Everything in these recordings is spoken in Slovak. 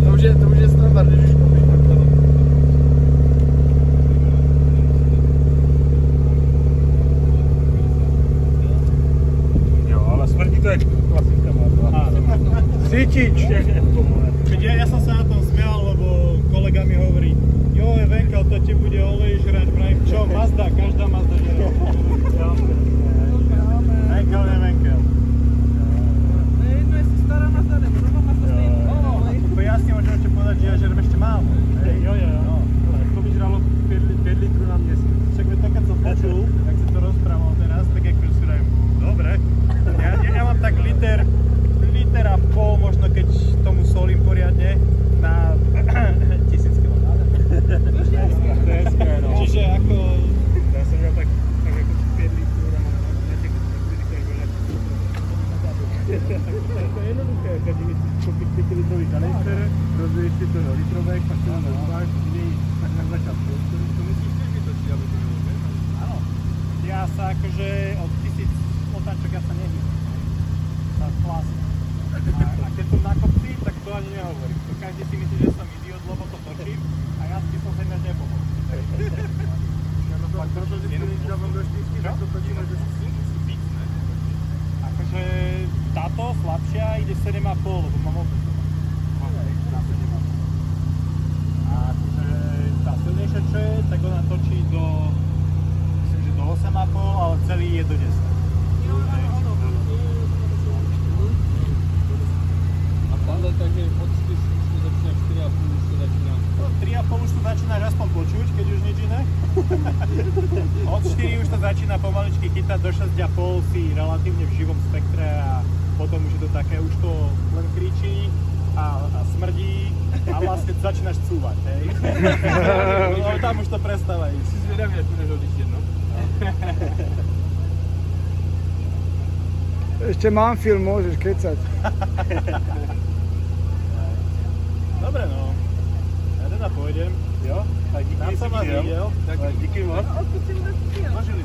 To už je standard, když už kopíš takhle. Jo, ale smrdí to jak klasická mátla. Cítič. Ja som sa na tom smial, lebo kolega mi hovorí, jo, Venkel, to ti bude olej žrať, pravím, čo, Mazda, každá Mazda žere. Venkel je Venkel. To je jedno, jestli stará Mazda nebo nová Mazda stejný. To jasne môžem ti povedať, že ja žerem ešte málo. Jo. To by žralo 5 litrů na měsíc. Však to keď som počul, jak si to rozprával teraz, tak jak si dajem, dobre. Ja mám tak liter a pol, možno keď tomu solím poriadne, na 1000 kg. Čiže ako... Ja som mal tak ako 5 litrů na těch veľa. To je jednoduché, keď si kúpiš 5 litrový kanister, rozbiješ si to do litrovek, pak to nazváš, kde tak na začiatku. To musíš tiež vytočiť, aby to bylo, že? Áno. Ja sa akože od 1000 otáčok ja sa nehýbam. Sa splásim. A keď som na kopci, tak to ani nehovorím. To každý si myslí, že som idiot, lebo to točím a ja si som sa ináč nepomohol. Pak proto vždycky, když dávám do štýčky, tak to točíme, že si víc, ne? Akože táto slabšia ide 7,5, lebo mám opäť. A akože tá silnejšia čo je, tak ona točí do, myslím, že do 8,5, ale celý je do 10. Takže od 4 už to začína, 4,5 už to začína. No, 3,5 už to začínaš aspoň počuť, keď už nič iné. Od 4 už to začína pomaličky chytať, do 6,5 si relatívne v živom spektre a potom už je to také, už to len kričí a smrdí a vlastne začínaš cúvať, hej. No tam už to prestáva ísť. Si zvedavý, jak budeš odjíždět, no? Ešte mám film, môžeš kecať. Dobre no, ja teda pôjdem. Jo, tak díky, Tam som vás videl. Tak díky moc. A odkud si vůbec přijel? Zažili.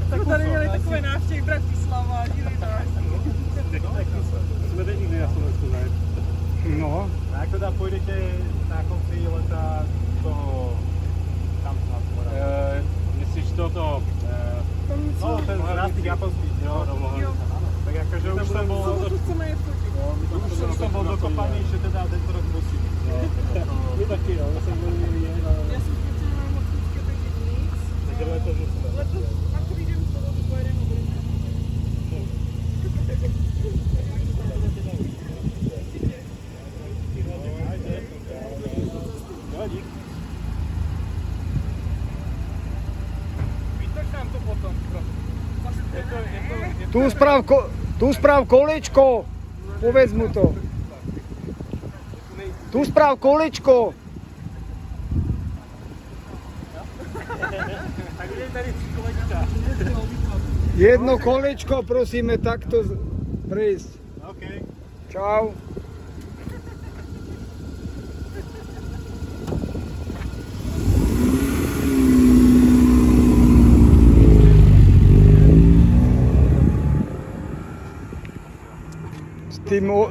Jsme tady měli takové návštěvy Bratislava, Žilina. Jsme teď nikdy na Slovensku zajet. No. A ako teda pôjdete na konci leta do... Tam sa nás Myslíš toto? No, ten raz tých japonských, jo, Jo. tak akože už som bol... Co tu chceme je fotit? Už som bol dokopaný, že teda tento rok musím. My taky, jo, já jsem byl měli jen a... Já jsem chtěla na mocenské, takže nic. Takže letos musíme. Letos, ako vyjdem z toho, pojedeme a budeme. No, dík. Vytoč nám to potom. Tu správ kolečko. Povedz mu to. Tu správ kolečko. Tak idem tady 3 kolečka. Jedno kolečko, prosíme, takto prejsť. OK. Čau.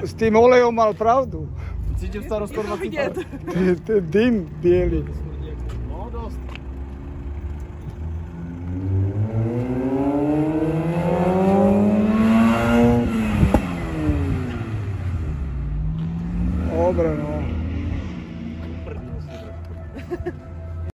S tým olejom mal pravdu. Cítím starou 120. Ten dym biely. No, dosť. Dobre, no.